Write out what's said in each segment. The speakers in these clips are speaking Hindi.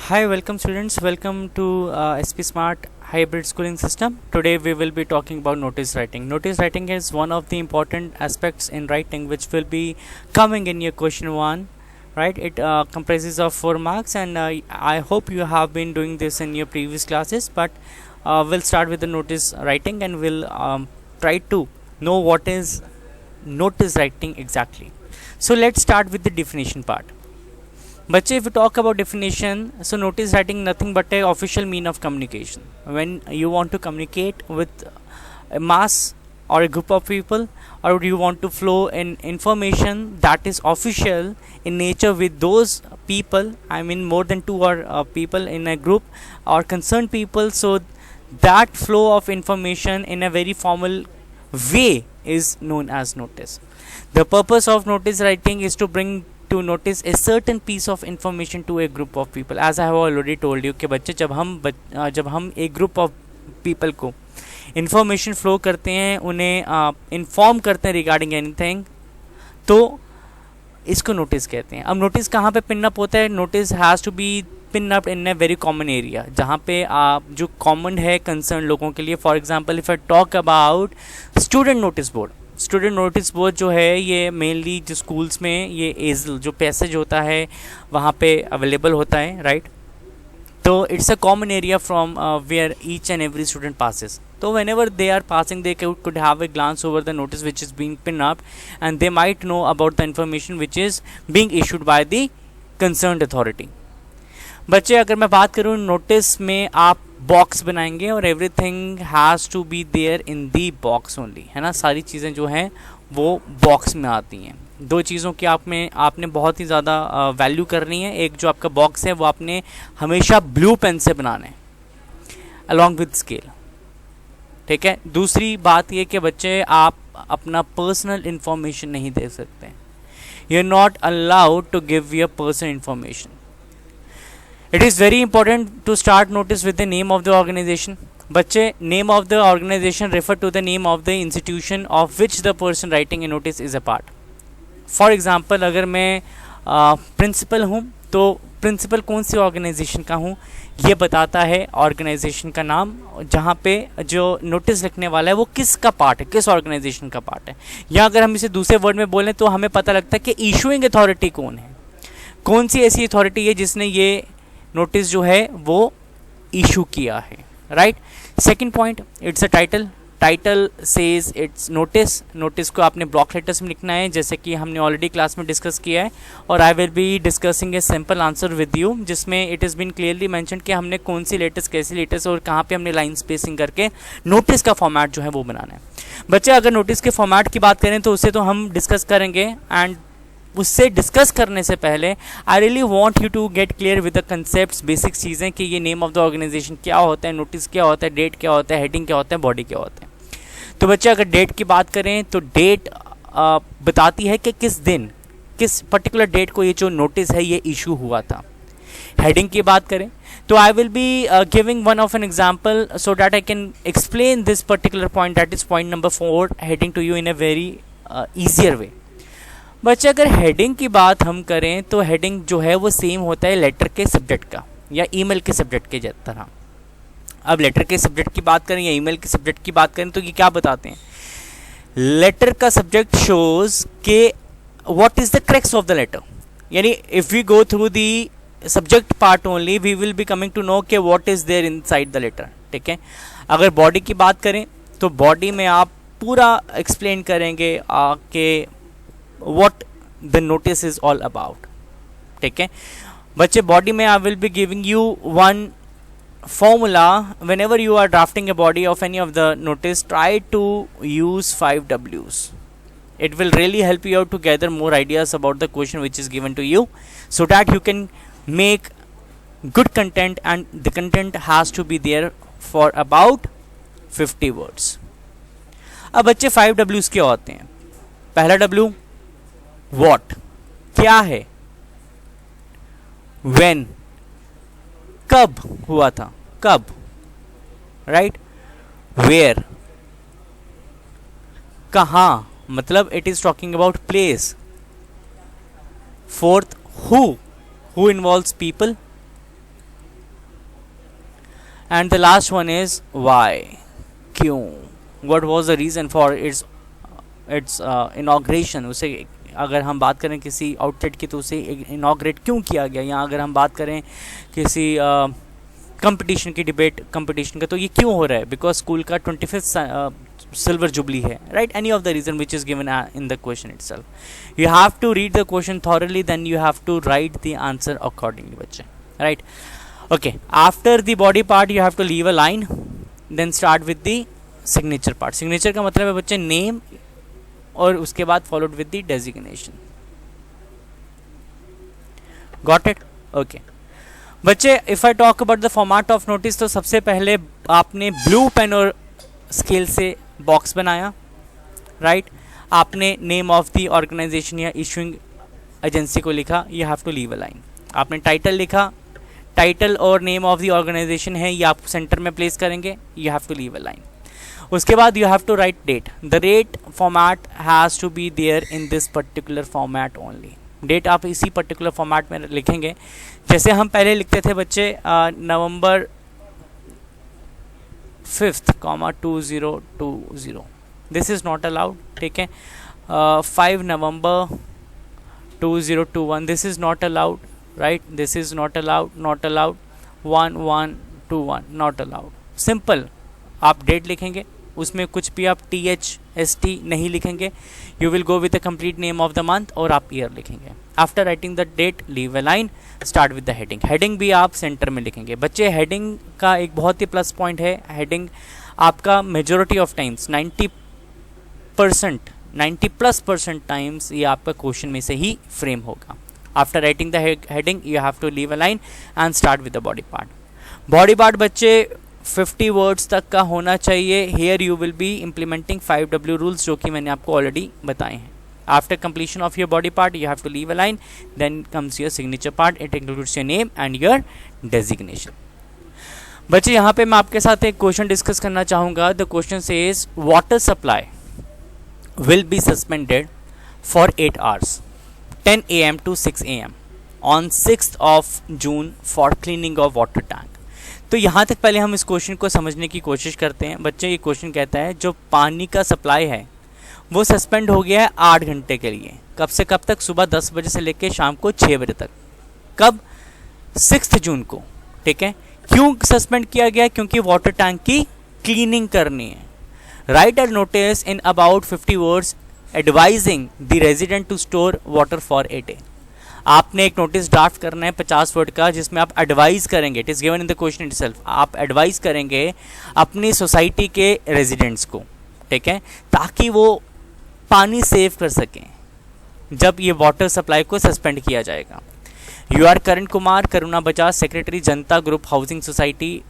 Hi, welcome students. Welcome to SP Smart Hybrid Schooling System. Today we will be talking about notice writing. Notice writing is one of the important aspects in writing which will be coming in your question 1. Right? It comprises of 4 marks, and I hope you have been doing this in your previous classes. But we'll start with the notice writing, and we'll try to know what is notice writing exactly. So let's start with the definition part. Bachche, if we talk about definition, so notice writing nothing but a official mean of communication. When you want to communicate with a mass or a group of people, or you want to flow in information that is official in nature with those people, I mean more than 2 or people in a group or concerned people, so that flow of information in a very formal way is known as notice. The purpose of notice writing is to bring to notice a certain piece of information to a group of people. As I have already told you कि बच्चे जब हम एक group of people को information flow करते हैं, उन्हें inform करते हैं regarding anything, तो इसको notice कहते हैं. अब notice कहाँ पे pin up होता है? Notice has to be pin up in a very common area, जहाँ पे जो common है concerned लोगों के लिए. For example, if I talk about student notice board, student notice board जो है ये मेनली जो स्कूल्स में ये एजल जो पैसेज होता है वहाँ पे अवेलेबल होता है, राइट. तो it's a common area from where each and every student passes. तो whenever they are passing they could have a glance over the notice which is being pin up, and they might know about the information which is being issued by the concerned authority. बच्चे, अगर मैं बात करूँ नोटिस में आप बॉक्स बनाएंगे और everything has to be there in the box only, है ना. सारी चीज़ें जो हैं वो बॉक्स में आती हैं. 2 चीज़ों की आपने बहुत ही ज़्यादा वैल्यू करनी है. एक जो आपका बॉक्स है वो आपने हमेशा ब्लू पेन से बनाना है अलॉन्ग विद स्केल, ठीक है. दूसरी बात ये कि बच्चे आप अपना पर्सनल इंफॉर्मेशन नहीं दे सकते. You are not allowed to give your personal information. It is very important to start notice with the name of the organization. बच्चे, name of the organization refer to the name of the institution of which the person writing a notice is a part. For example, अगर मैं प्रिंसिपल हूँ तो प्रिंसिपल कौन सी ऑर्गेनाइजेशन का हूँ ये बताता है ऑर्गेनाइजेशन का नाम, जहाँ पे जो नोटिस लिखने वाला है वो किसका पार्ट है, किस ऑर्गेनाइजेशन का पार्ट है. या अगर हम इसे दूसरे वर्ड में बोलें तो हमें पता लगता है कि इशूइंग अथॉरिटी कौन है, कौन सी ऐसी अथॉरिटी है जिसने ये नोटिस जो है वो इशू किया है, right. Second point, it's a title. Title says it's notice. Notice को आपने ब्लॉक लेटर्स में लिखना है, जैसे कि हमने ऑलरेडी क्लास में डिस्कस किया है, और I will be discussing a simple answer with you, जिसमें it is been clearly mention कि हमने कौन सी लेटर्स, कैसी लेटर्स और कहाँ पे हमने लाइन स्पेसिंग करके नोटिस का फॉर्मेट जो है वो बनाना है. बच्चे, अगर नोटिस के फॉर्मेट की बात करें तो उससे तो हम डिस्कस करेंगे, एंड उससे डिस्कस करने से पहले I really want you to get clear with the concept, basic चीज़ें कि ये नेम ऑफ द ऑर्गेनाइजेशन क्या होता है, नोटिस क्या होता है, डेट क्या होता है, हेडिंग क्या होता है, बॉडी क्या होता है. तो बच्चे, अगर डेट की बात करें तो डेट बताती है कि किस दिन, किस पर्टिकुलर डेट को ये जो नोटिस है ये इशू हुआ था. हेडिंग की बात करें तो I will be giving one of an example so that I can explain this particular point, that is point number 4, heading to you in a very easier way. बच्चे, अगर हेडिंग की बात हम करें तो हेडिंग जो है वो सेम होता है लेटर के सब्जेक्ट का या ईमेल के सब्जेक्ट के तरह. अब लेटर के सब्जेक्ट की बात करें या ईमेल के सब्जेक्ट की बात करें तो ये क्या बताते हैं. लेटर का सब्जेक्ट शोज के what is the crux of the letter, यानी if we go through the subject part only we will be coming to know के what is there inside the letter, ठीक है. अगर बॉडी की बात करें तो बॉडी में आप पूरा एक्सप्लेन करेंगे कि what the notice is all about, ठीक है. बच्चे, बॉडी में I will be giving you one formula. Whenever you are drafting a body of any of the notice, try to use 5 W's. It will really help you out to gather more ideas about the question which is given to you, so that you can make good content, and the content has to be there for about 50 words. अब बच्चे 5 W's क्या होते हैं. पहला W, What, क्या है. When, कब हुआ था, कब, राइट. Where, कहाँ, मतलब it is talking about place. Fourth, who involves people. and the last one is why, क्यों, what was the reason for its inauguration. उसे अगर हम बात करें किसी आउटलेट की तो उसे इनाग्रेट क्यों किया गया, या अगर हम बात करें किसी कंपटीशन की, डिबेट कंपटीशन का, तो ये क्यों हो रहा है, बिकॉज स्कूल का 25th सिल्वर जुबली है, right. Any of the reason which is given in the question itself. You have to read the question thoroughly, then you have to write the answer accordingly बच्चे, right. Okay, after the body part you have to leave a line, then start with the signature part. Signature का मतलब है बच्चे नेम, और उसके बाद followed with the designation. Got it? Okay बच्चे, if I talk about the format of notice, तो सबसे पहले आपने ब्लू पेन और स्केल से बॉक्स बनाया, राइट. आपने नेम ऑफ द ऑर्गेनाइजेशन या इशूइंग एजेंसी को लिखा, you have to leave a line. आपने टाइटल लिखा, टाइटल और नेम ऑफ द ऑर्गेनाइजेशन है, ये आप सेंटर में प्लेस करेंगे, you have to leave a line. उसके बाद you have to write date. The date format has to be there in this particular format only. Date आप इसी पर्टिकुलर फॉर्मेट में लिखेंगे. जैसे हम पहले लिखते थे बच्चे November 5th, 2020. This is not allowed, ठीक है. 5 November 2021, this is not allowed, right. This is not allowed, not allowed. 1121, not allowed. Simple आप डेट लिखेंगे, उसमें कुछ भी आप THST नहीं लिखेंगे. You will go with the complete name of the month और आप ईयर लिखेंगे. After writing the date, leave a line, start with the heading. Heading भी आप सेंटर में लिखेंगे. बच्चे, हेडिंग का एक बहुत ही प्लस पॉइंट है. हेडिंग आपका मेजोरिटी ऑफ टाइम्स 90+% टाइम्स ये आपका क्वेश्चन में से ही फ्रेम होगा. After writing the heading you have to leave a line and start with the body part. Body part बच्चे 50 वर्ड्स तक का होना चाहिए. Here you will be implementing 5W rules, जो कि मैंने आपको ऑलरेडी बताए हैं. After completion of your body part you have to leave a line, then comes your signature part. It includes your name and your designation. बच्चे, यहाँ पे मैं आपके साथ एक क्वेश्चन डिस्कस करना चाहूँगा. The question says water supply will be suspended for 8 hours 10 AM to 6 AM on 6th of June for cleaning of water tank. तो यहाँ तक पहले हम इस क्वेश्चन को समझने की कोशिश करते हैं. बच्चे, ये क्वेश्चन कहता है जो पानी का सप्लाई है वो सस्पेंड हो गया है 8 घंटे के लिए. कब से कब तक? सुबह 10 बजे से लेकर शाम को 6 बजे तक. कब? 6 जून को, ठीक है. क्यों सस्पेंड किया गया? क्योंकि वाटर टैंक की क्लीनिंग करनी है. Write a notice in about 50 words advising the resident to store water for a day. आपने एक नोटिस ड्राफ्ट करना है 50 वर्ड का, जिसमें आप एडवाइस करेंगे. It is given in the question itself. आप एडवाइस करेंगे अपनी सोसाइटी के रेजिडेंट्स को, ठीक है, ताकि वो पानी सेव कर सकें जब ये वाटर सप्लाई को सस्पेंड किया जाएगा. You are Karan Kumar, Karuna Bajaj, secretary, Janata group housing society,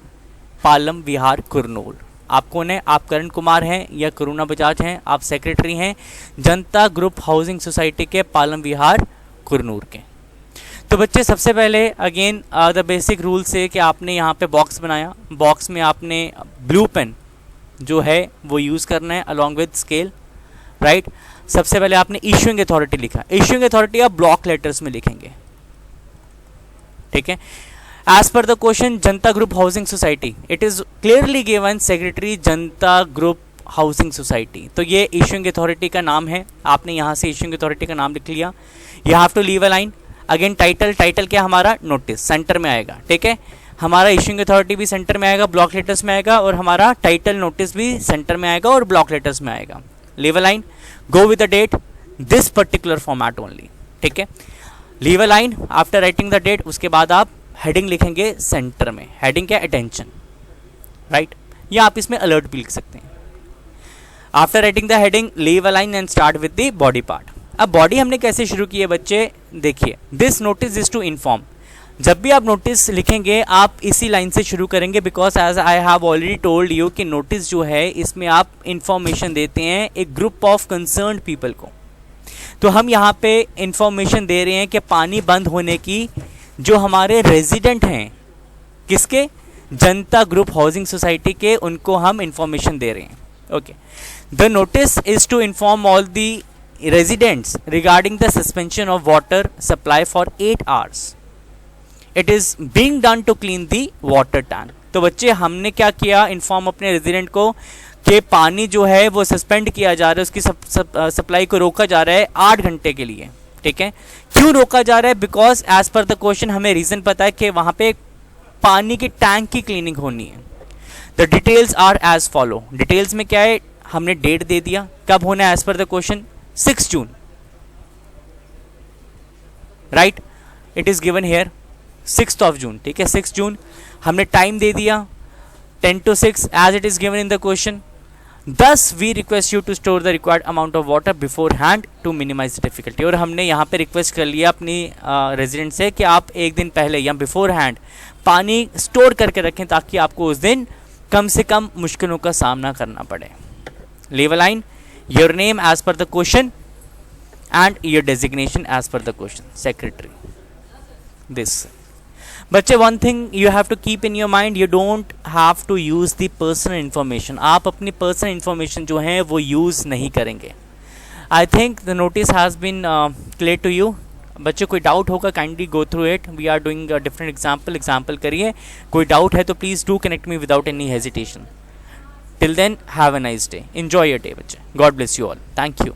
Palam Vihar, Kurnool. आप कौन है? आप करण कुमार हैं या करुणा बजाज हैं? आप सेक्रेटरी हैं जनता ग्रुप हाउसिंग सोसाइटी के, पालम विहार, कुरनूर के. तो बच्चे, सबसे पहले अगेन द बेसिक रूल से कि आपने यहाँ पे बॉक्स बनाया. बॉक्स में आपने ब्लू पेन जो है वो यूज़ करना है अलॉन्ग विद स्केल, राइट. सबसे पहले आपने इशूइंग अथॉरिटी लिखा. इशूइंग अथॉरिटी आप ब्लॉक लेटर्स में लिखेंगे, ठीक है. As per the question Janata group housing society, it is clearly given secretary Janata group housing society. तो ये इशूइंग अथॉरिटी का नाम है. आपने यहाँ से इशूइंग अथॉरिटी का नाम लिख लिया. You have to leave a line. Again title क्या हमारा? नोटिस सेंटर में आएगा, ठीक है. हमारा इशूइंग अथॉरिटी भी सेंटर में आएगा, ब्लॉक लेटर्स में आएगा, और हमारा टाइटल नोटिस भी सेंटर में आएगा और ब्लॉक लेटर्स में आएगा. Leave a line, go with the date, this particular format only, ठीक है. Leave a line after writing the date. उसके बाद आप हेडिंग लिखेंगे सेंटर में. हेडिंग क्या? Attention, right. या आप इसमें अलर्ट भी लिख सकते हैं. After writing the heading, leave a line and start with the body part. अब बॉडी हमने कैसे शुरू की है बच्चे? देखिए, this notice is to inform. जब भी आप नोटिस लिखेंगे आप इसी लाइन से शुरू करेंगे, because as I have already told you कि नोटिस जो है इसमें आप इंफॉर्मेशन देते हैं एक ग्रुप ऑफ कंसर्न्ड पीपल को. तो हम यहाँ पे इंफॉर्मेशन दे रहे हैं कि पानी बंद होने की जो हमारे रेजिडेंट हैं, किसके? जनता ग्रुप हाउसिंग सोसाइटी के, उनको हम इंफॉर्मेशन दे रहे हैं. Okay, the notice is to inform all the residents regarding the suspension of water supply for 8 hours. It is being done to clean the water tank. तो बच्चे हमने क्या किया, इन्फॉर्म अपने रेजिडेंट को कि पानी जो है वो सस्पेंड किया जा रहा है, उसकी सप्लाई को रोका जा रहा है 8 घंटे के लिए। ठीक है, क्यों रोका जा रहा है? Because as per the question हमें रीजन पता है कि वहां पे पानी की टैंक की क्लीनिंग होनी है। The details are as follow. Details में क्या है, हमने डेट दे दिया, कब होना है as per the question, 6 June, right, it is given here 6th of June। ठीक है, 6 जून। हमने टाइम दे दिया 10 to 6 as it is given in the question. Thus we request you to store the required amount of water beforehand to minimize the difficulty। और हमने यहाँ पे रिक्वेस्ट कर लिया अपनी रेजिडेंट से कि आप एक दिन पहले या बिफोर हैंड पानी स्टोर करके रखें ताकि आपको उस दिन कम से कम मुश्किलों का सामना करना पड़े। Leave a line, your name as per the question and your designation as per the question, secretary. This बच्चे, one thing you have to keep in your mind, you don't have to use the personal information. आप अपनी पर्सनल इंफॉर्मेशन जो है वो यूज नहीं करेंगे। I think the notice has been clear to you. बच्चों कोई डाउट होगा, kindly go through it. We are doing a different example करिए। कोई डाउट है तो please do connect me without any hesitation. Till then have a nice day, enjoy your day बच्चे। God bless you all, thank you.